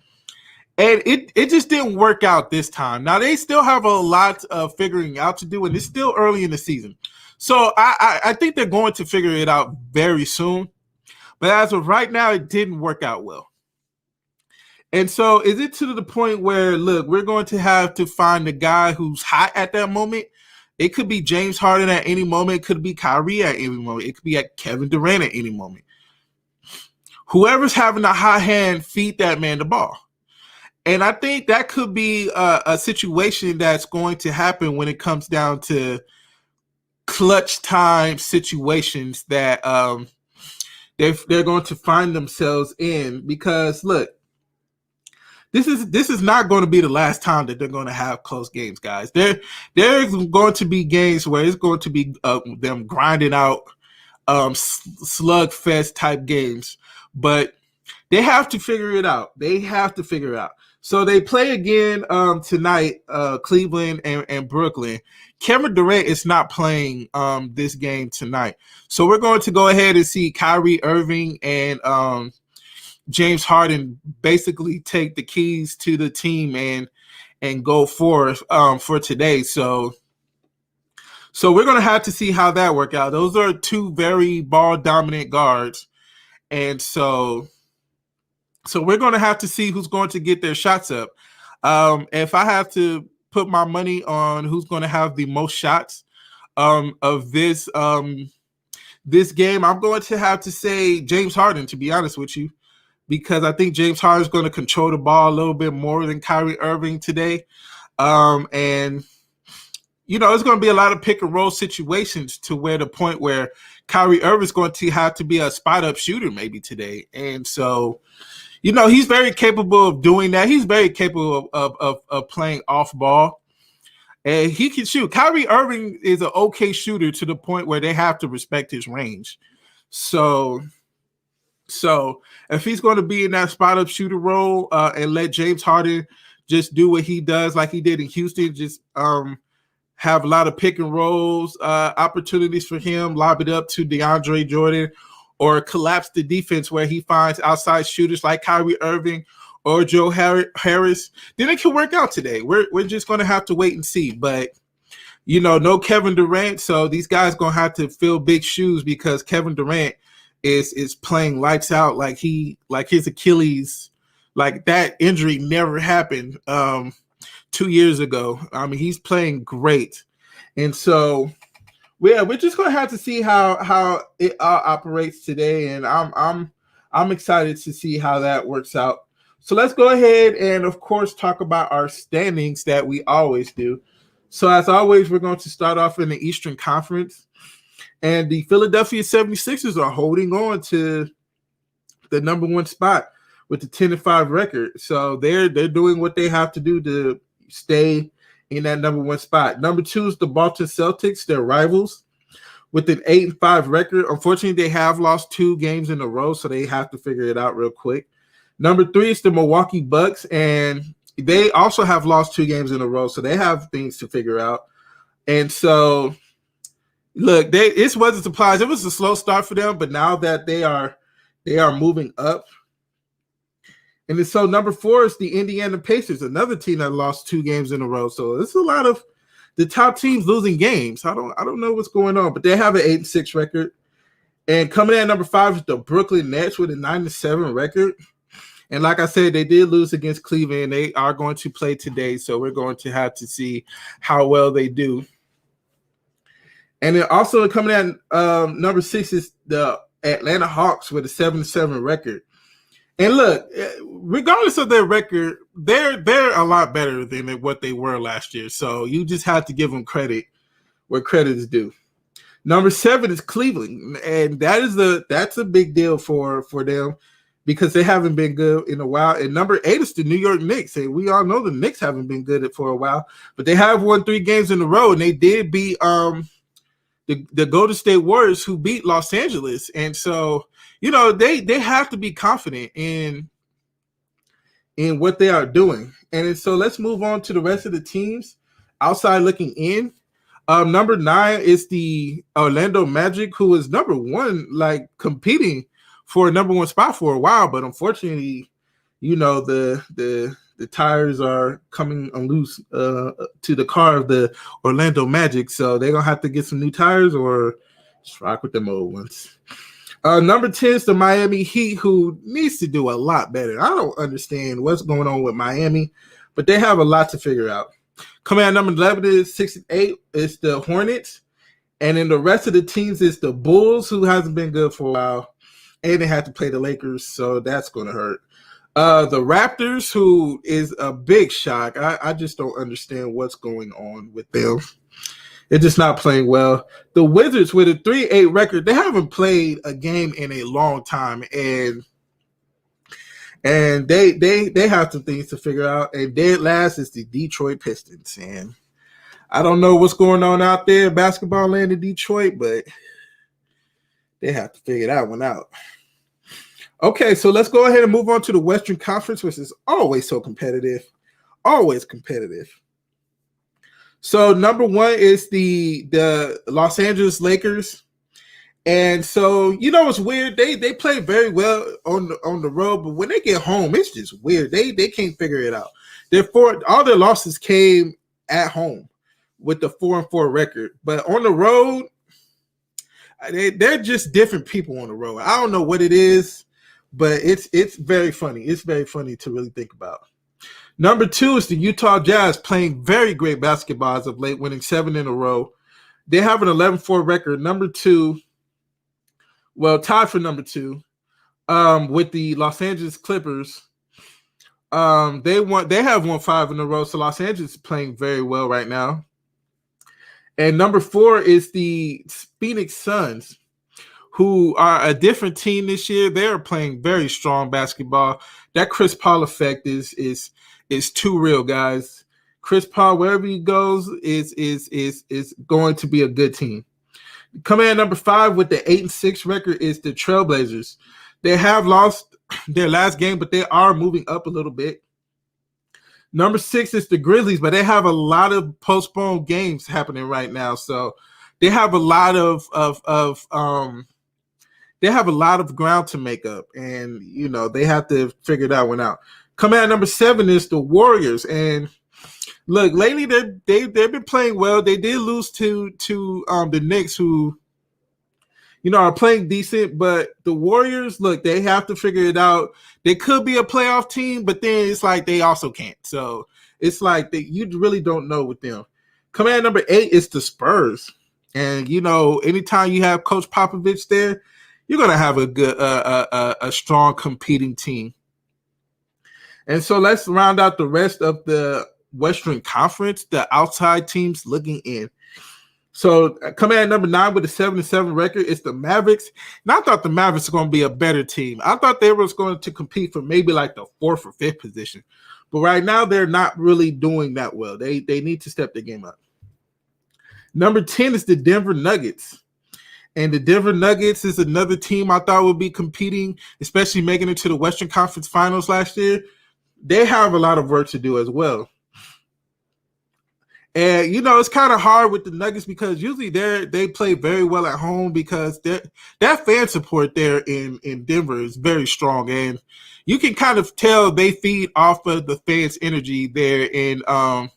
And it just didn't work out this time. Now, they still have a lot of figuring out to do, and it's still early in the season. So I think they're going to figure it out very soon. But as of right now, it didn't work out well. And so is it to the point where, look, we're going to have to find the guy who's hot at that moment? It could be James Harden at any moment. It could be Kyrie at any moment. It could be Kevin Durant at any moment. Whoever's having a hot hand, feed that man the ball. And I think that could be a situation that's going to happen when it comes down to clutch time situations that they're going to find themselves in. Because, look, this is not going to be the last time that they're going to have close games, guys. There's going to be games where it's going to be them grinding out slugfest type games, but they have to figure it out. So they play again tonight, Cleveland and Brooklyn. Kevin Durant is not playing this game tonight, so we're going to go ahead and see Kyrie Irving and James Harden basically take the keys to the team and go forth for today. So we're going to have to see how that work out. Those are two very ball dominant guards. And so we're going to have to see who's going to get their shots up. If I have to put my money on who's going to have the most shots of this game, I'm going to have to say James Harden, to be honest with you, because I think James Harden is going to control the ball a little bit more than Kyrie Irving today. And, you know, it's going to be a lot of pick and roll situations to where the point where Kyrie Irving is going to have to be a spot up shooter maybe today. And so, you know, he's very capable of doing that. He's very capable of playing off ball. And he can shoot. Kyrie Irving is an okay shooter to the point where they have to respect his range. So if he's going to be in that spot up shooter role and let James Harden just do what he does like he did in Houston, just have a lot of pick and rolls, opportunities for him, lob it up to DeAndre Jordan, or collapse the defense where he finds outside shooters like Kyrie Irving or Joe Harris, then it can work out today. We're just going to have to wait and see. But, you know, no Kevin Durant, so these guys going to have to fill big shoes because Kevin Durant is playing lights out like his Achilles, like that injury never happened. 2 years ago. I mean, he's playing great. And so we're just gonna have to see how it operates today, and I'm excited to see how that works out. So let's go ahead and, of course, talk about our standings that we always do. So as always, we're going to start off in the Eastern Conference, and the Philadelphia 76ers are holding on to the number 1 spot with the 10-5 record. So they're doing what they have to do to stay in that number 1 spot. Number 2 is the Boston Celtics, their rivals, with an 8-5 record. Unfortunately, they have lost 2 games in a row, so they have to figure it out real quick. Number 3 is the Milwaukee Bucks, and they also have lost 2 games in a row, so they have things to figure out. And so, look, it wasn't a surprise. It was a slow start for them, but now that they are moving up. And so number 4 is the Indiana Pacers, another team that lost 2 games in a row. So it's a lot of the top teams losing games. I don't know what's going on, but they have an 8-6 record. And coming in at number 5 is the Brooklyn Nets with a 9-7 record. And like I said, they did lose against Cleveland. They are going to play today, so we're going to have to see how well they do. And then also coming in at number 6 is the Atlanta Hawks with a 7-7 record. And look, regardless of their record, they're a lot better than what they were last year. So you just have to give them credit where credit is due. Number 7 is Cleveland, and that's a big deal for them because they haven't been good in a while. And number 8 is the New York Knicks, and we all know the Knicks haven't been good for a while, but they have won 3 games in a row, and they did beat the Golden State Warriors, who beat Los Angeles. And so, you know, they have to be confident in what they are doing. And so let's move on to the rest of the teams outside looking in. Number 9 is the Orlando Magic, who is number 1, like competing for a number 1 spot for a while. But unfortunately, you know, the tires are coming loose to the car of the Orlando Magic. So they're going to have to get some new tires or just rock with them old ones. Number 10 is the Miami Heat, who needs to do a lot better. I don't understand what's going on with Miami, but they have a lot to figure out. Coming out number 11 is 6 and 8 is the Hornets. And then the rest of the teams is the Bulls, who hasn't been good for a while. And they have to play the Lakers, so that's going to hurt. The Raptors, who is a big shock. I just don't understand what's going on with them. They're just not playing well. The Wizards with a 3-8 record, they haven't played a game in a long time, and they have some things to figure out. And dead last is the Detroit Pistons. And I don't know what's going on out there in basketball land in Detroit, but they have to figure that one out. Okay, so let's go ahead and move on to the Western Conference, which is always so competitive. Always competitive. So number 1 is the Los Angeles Lakers. And so, you know, it's weird. They play very well on the road, but when they get home, it's just weird. They can't figure it out. All their losses came at home with the 4-4 record. But on the road, they're just different people on the road. I don't know what it is, but it's very funny. It's very funny to really think about. Number 2 is the Utah Jazz, playing very great basketball as of late, winning 7 in a row. They have an 11-4 record. Number 2, well, tied for number 2, with the Los Angeles Clippers. They have won 5 in a row, so Los Angeles is playing very well right now. And number 4 is the Phoenix Suns, who are a different team this year. They are playing very strong basketball. That Chris Paul effect is too real, guys. Chris Paul, wherever he goes, is going to be a good team. Coming in number 5 with the 8-6 record is the Trailblazers. They have lost their last game, but they are moving up a little bit. Number 6 is the Grizzlies, but they have a lot of postponed games happening right now. So they have a lot of ground to make up, and you know they have to figure that one out. Coming out number 7 is the Warriors, and look, lately they've been playing well. They did lose to the Knicks, who, are playing decent, but the Warriors, look, they have to figure it out. They could be a playoff team, but then it's like they also can't. So it's like you really don't know with them. Coming at number 8 is the Spurs. And, anytime you have Coach Popovich there, you're going to have a good, a strong competing team. And so let's round out the rest of the Western Conference, the outside teams looking in. So coming at number 9 with a 7-7 record is the Mavericks. And I thought the Mavericks were going to be a better team. I thought they were going to compete for maybe like the 4th or 5th position. But right now they're not really doing that well. They need to step their game up. Number 10 is the Denver Nuggets. And the Denver Nuggets is another team I thought would be competing, especially making it to the Western Conference Finals last year. They have a lot of work to do as well. And, it's kind of hard with the Nuggets because usually they play very well at home because that fan support there in Denver is very strong. And you can kind of tell they feed off of the fans' energy there in at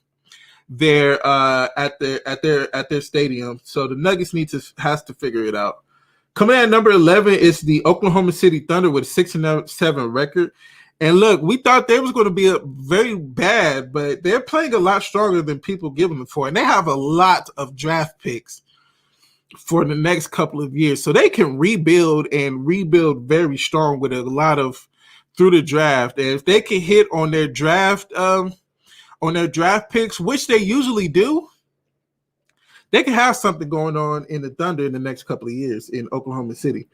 their stadium. So the Nuggets has to figure it out. Coming at number 11 is the Oklahoma City Thunder with a 6-7 record. And look, we thought they was going to be very bad, but they're playing a lot stronger than people give them for. And they have a lot of draft picks for the next couple of years. So they can rebuild very strong with a lot of through the draft. And if they can hit on their draft picks, which they usually do, they can have something going on in the Thunder in the next couple of years in Oklahoma City.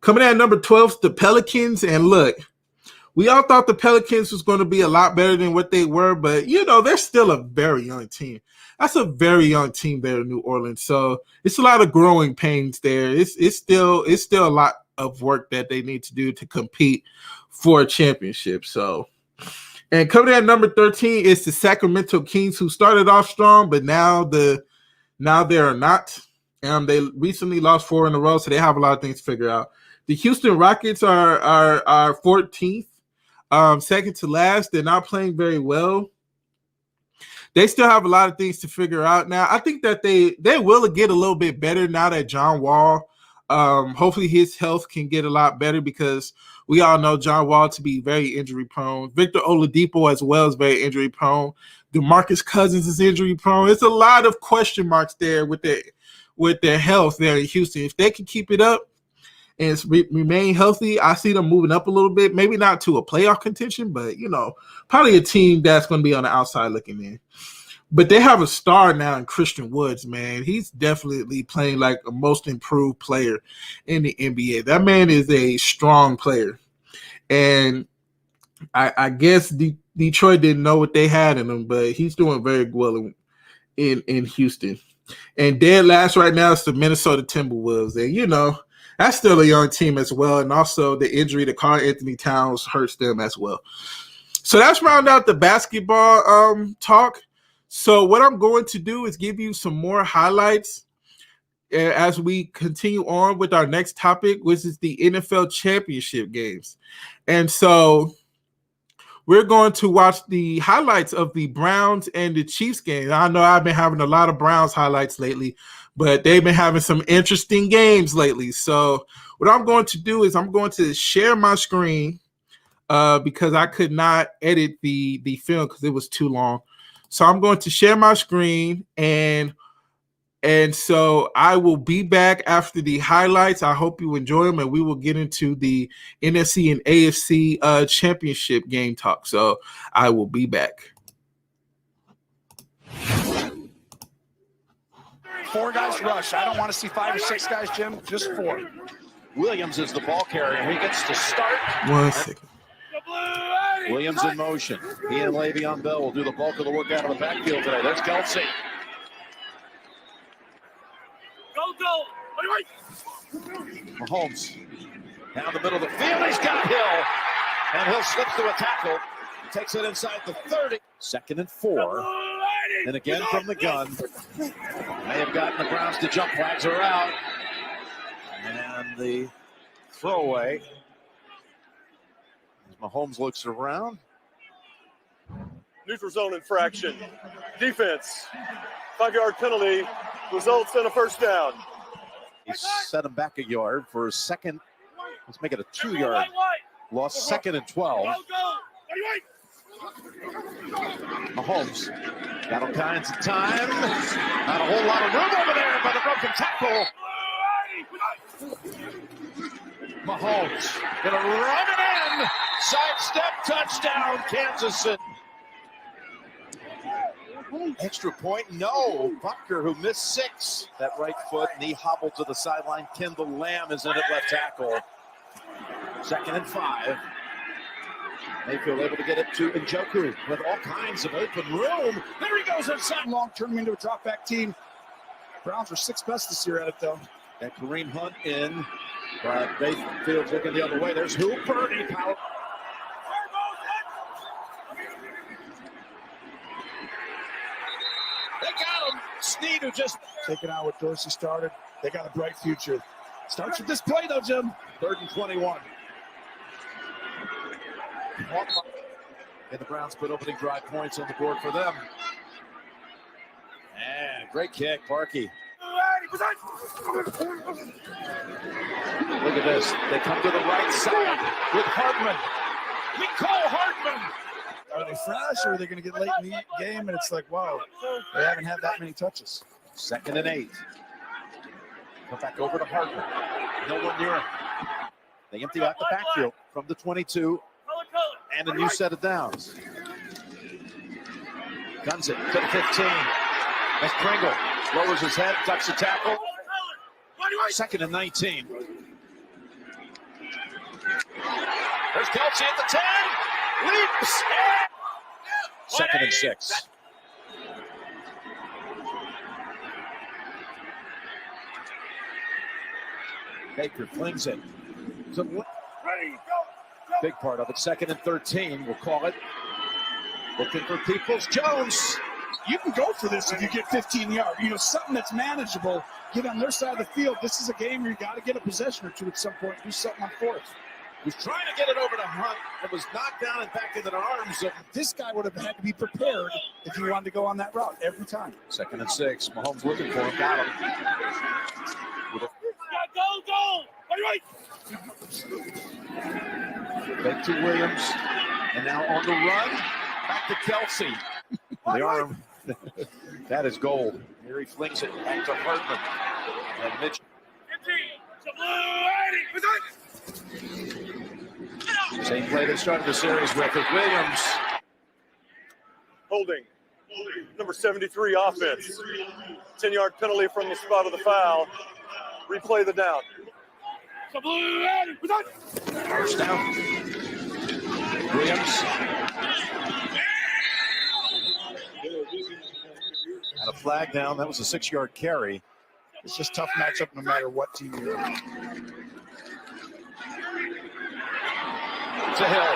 Coming at number 12, the Pelicans. And look, we all thought the Pelicans was going to be a lot better than what they were, but, they're still a very young team. That's a very young team there in New Orleans. So it's a lot of growing pains there. It's still a lot of work that they need to do to compete for a championship. So, and coming at number 13 is the Sacramento Kings, who started off strong, but now they are not. They recently lost 4 in a row, so they have a lot of things to figure out. The Houston Rockets are 14th. Second to last. They're not playing very well. They still have a lot of things to figure out now. I think that they will get a little bit better now that John Wall, hopefully his health can get a lot better because we all know John Wall to be very injury prone. Victor Oladipo as well is very injury prone. DeMarcus Cousins is injury prone. It's a lot of question marks there with their health there in Houston. If they can keep it up and remain healthy, I see them moving up a little bit. Maybe not to a playoff contention, but, probably a team that's going to be on the outside looking in. But they have a star now in Christian Woods, man. He's definitely playing like a most improved player in the NBA. That man is a strong player. And I guess Detroit didn't know what they had in him, but he's doing very well in Houston. And dead last right now is the Minnesota Timberwolves. And, that's still a young team as well. And also the injury to Karl-Anthony Towns hurts them as well. So that's round out the basketball talk. So what I'm going to do is give you some more highlights as we continue on with our next topic, which is the NFL championship games. And so we're going to watch the highlights of the Browns and the Chiefs game. I know I've been having a lot of Browns highlights lately, but they've been having some interesting games lately. So what I'm going to do is I'm going to share my screen because I could not edit the film because it was too long. So I'm going to share my screen, and so I will be back after the highlights. I hope you enjoy them, and we will get into the NFC and AFC championship game talk. So I will be back. 4 guys rush. I don't want to see 5 or 6 guys, Jim. Just 4. Williams is the ball carrier. He gets to start. 1 second. Williams in motion. He and Le'Veon Bell will do the bulk of the work out of the backfield today. There's Kelsey. Go. Mahomes down the middle of the field. He's got Hill. And Hill slips to a tackle. Takes it inside the 30. 2nd and 4. And again from the gun. May have gotten the Browns to jump. Flags are out. And the throwaway. Mahomes looks around. Neutral zone infraction. Defense. 5-yard penalty results in a first down. He set him back a yard for a second. Let's make it a 2-yard loss. 2nd and 12. Mahomes got all kinds of time. Not a whole lot of room over there, but a broken tackle. Mahomes gonna run it in. Sidestep touchdown, Kansas City. Extra point, no. Butker, who missed 6, that right foot, and he hobbled to the sideline. Kendall Lamb is in at left tackle. 2nd and 5. Mayfield able to get it to Njoku with all kinds of open room. There he goes inside. Long turning into a drop back team. Browns were 6th best this year at it though. And Kareem Hunt in, but Mayfield's looking the other way. There's Hooper. He power. They got him. Snead, who just Taking out what Dorsey started. They got a bright future. Starts with this play though, Jim. 3rd and 21. And the Browns put opening drive points on the board for them. And great kick, Parkey. Look at this. They come to the right side with Hardman. We call Hardman. Are they fresh or are they going to get late in the game and it's like, wow, they haven't had that many touches? 2nd and 8. Come back over to Hardman. No one near him. They empty out the backfield from the 22 and a new set of downs. Guns it to the 15. That's Pringle. Lowers his head, ducks the tackle. 2nd and 19. There's Kelce at the 10. Leaps. 2nd and 6. Baker flings it. Big part of it. 2nd and 13. We'll call it. Looking for Peoples-Jones. You can go for this if you get 15 yards. You know, something that's manageable. Get on their side of the field. This is a game where you got to get a possession or two at some point. Do something on 4th. He's trying to get it over to Hunt. It was knocked down and back into the arms of. This guy would have had to be prepared if he wanted to go on that route every time. 2nd and 6. Mahomes looking for him. Got him. Go! Back to Williams. And now on the run. Back to Kelce. The arm. That is gold. Here he flings it back to Hartman. And Mitch. Same play they started the series with Williams. Holding. Number 73 offense. 10-yard penalty from the spot of the foul. Replay the down. First down. Williams. And a flag down. That was a 6-yard carry. It's just tough matchup no matter what team you're in. To Hill.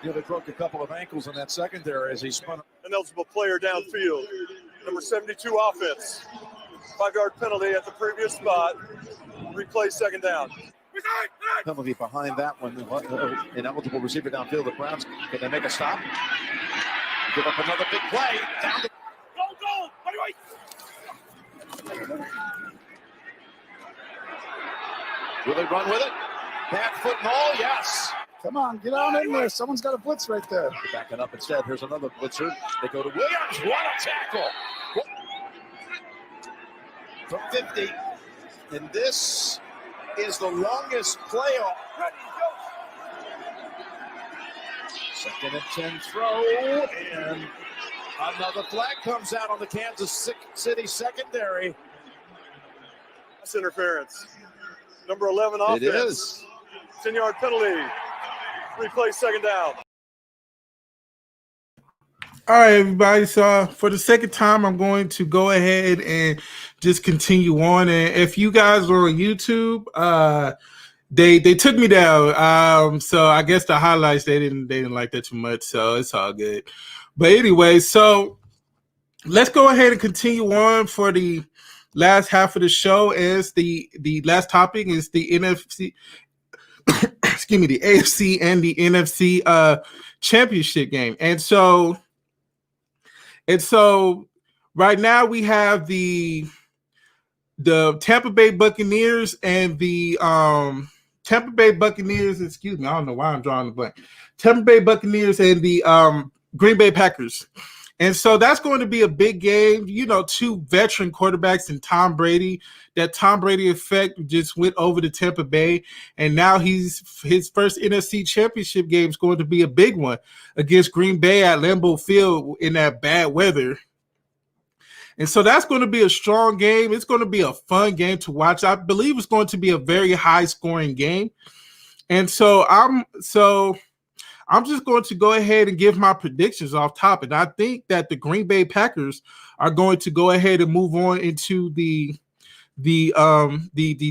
You know, they broke a couple of ankles in that secondary as he spun. An eligible player downfield. Number 72 offense. 5-yard penalty at the previous spot. Replay 2nd down. Penalty behind that one. An eligible receiver downfield. The Browns, can they make a stop? Give up another big play. Down the. Will they run with it? Back foot and all, yes. Come on, get on in there. Someone's got a blitz right there. Backing up instead. Here's another blitzer. They go to Williams. What a tackle. From 50. And this is the longest playoff. 2nd and 10 throw. And another flag comes out on the Kansas City secondary. That's interference. Number 11 offense. It is. 10-yard penalty. Replay 2nd down. All right, everybody. So for the second time, I'm going to go ahead and just continue on. And if you guys were on YouTube, they took me down. So I guess the highlights they didn't like that too much. So it's all good. But anyway, so let's go ahead and continue on for the last half of the show. Is the last topic is the NFC. Excuse me, the AFC and the NFC championship game, and so right now we have the the Tampa Bay Buccaneers and the Tampa Bay Buccaneers. Excuse me, I don't know why I'm drawing the blank. Tampa Bay Buccaneers and the Green Bay Packers. And so that's going to be a big game. You know, two veteran quarterbacks and Tom Brady. That Tom Brady effect just went over to Tampa Bay, and now his first NFC Championship game is going to be a big one against Green Bay at Lambeau Field in that bad weather. And so that's going to be a strong game. It's going to be a fun game to watch. I believe it's going to be a very high-scoring game. And so I'm just going to go ahead and give my predictions off top. And I think that the Green Bay Packers are going to go ahead and move on into the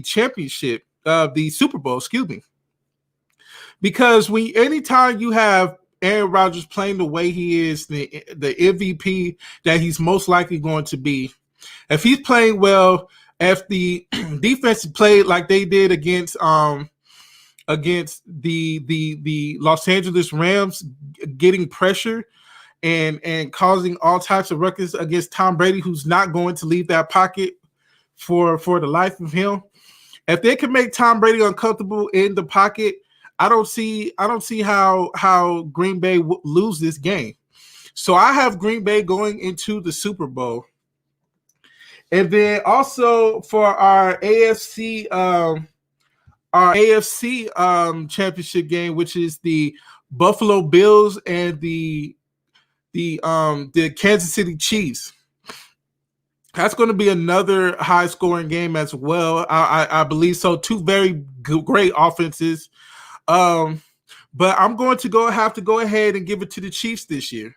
championship, the Super Bowl, excuse me. Because anytime you have Aaron Rodgers playing the way he is, the MVP that he's most likely going to be, if he's playing well, if the defense played like they did against the Los Angeles Rams, getting pressure and causing all types of ruckus against Tom Brady, who's not going to leave that pocket for the life of him. If they can make Tom Brady uncomfortable in the pocket, I don't see how Green Bay lose this game. So I have Green Bay going into the Super Bowl. And then also for our AFC championship game, which is the Buffalo Bills and the Kansas City Chiefs. That's going to be another high-scoring game as well. I believe so. Two very great offenses. But I'm going to have to go ahead and give it to the Chiefs this year.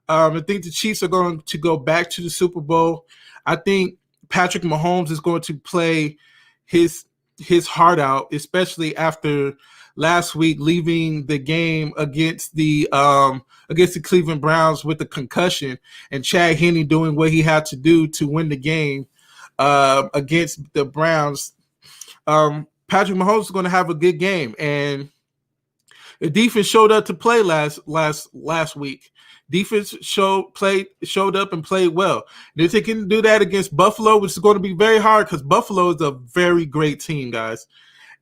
I think the Chiefs are going to go back to the Super Bowl. I think Patrick Mahomes is going to play his heart out, especially after last week leaving the game against the Cleveland Browns with the concussion, and Chad Henne doing what he had to do to win the game against the Browns. Patrick Mahomes is going to have a good game, and the defense showed up to play last week. Defense showed up and played well. And if they can do that against Buffalo, which is going to be very hard because Buffalo is a very great team, guys.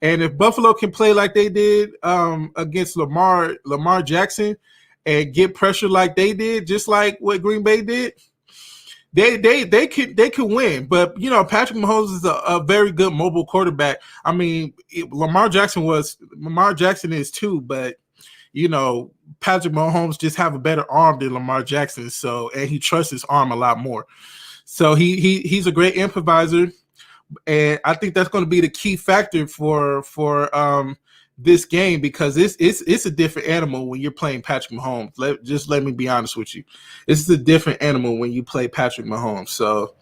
And if Buffalo can play like they did against Lamar Jackson and get pressure like they did, just like what Green Bay did, they could win. But you know, Patrick Mahomes is a very good mobile quarterback. I mean, Lamar Jackson is too, but you know, Patrick Mahomes just have a better arm than Lamar Jackson. So, and he trusts his arm a lot more. So he's a great improviser, and I think that's going to be the key factor for this game, because it's a different animal when you're playing Patrick Mahomes. Let me be honest with you. It's a different animal when you play Patrick Mahomes. So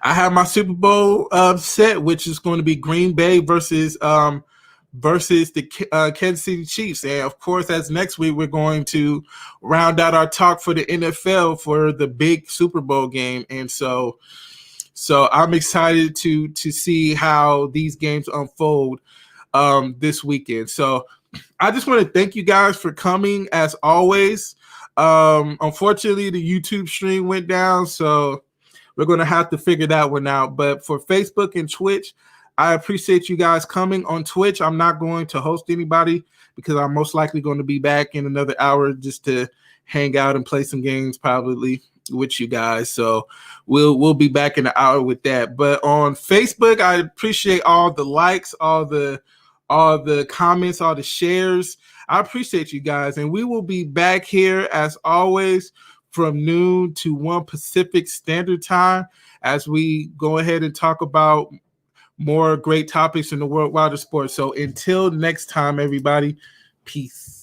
I have my Super Bowl set, which is going to be Green Bay versus the Kansas City Chiefs. And of course, as next week, we're going to round out our talk for the NFL for the big Super Bowl game. And so I'm excited to see how these games unfold this weekend. So I just want to thank you guys for coming as always. Unfortunately, the YouTube stream went down, so we're going to have to figure that one out. But for Facebook and Twitch, I appreciate you guys coming. On Twitch, I'm not going to host anybody because I'm most likely going to be back in another hour just to hang out and play some games probably with you guys. So we'll be back in an hour with that. But on Facebook, I appreciate all the likes, all the comments, all the shares. I appreciate you guys. And we will be back here as always from noon to 1 Pacific Standard Time as we go ahead and talk about more great topics in the world of sports. So until next time, everybody, peace.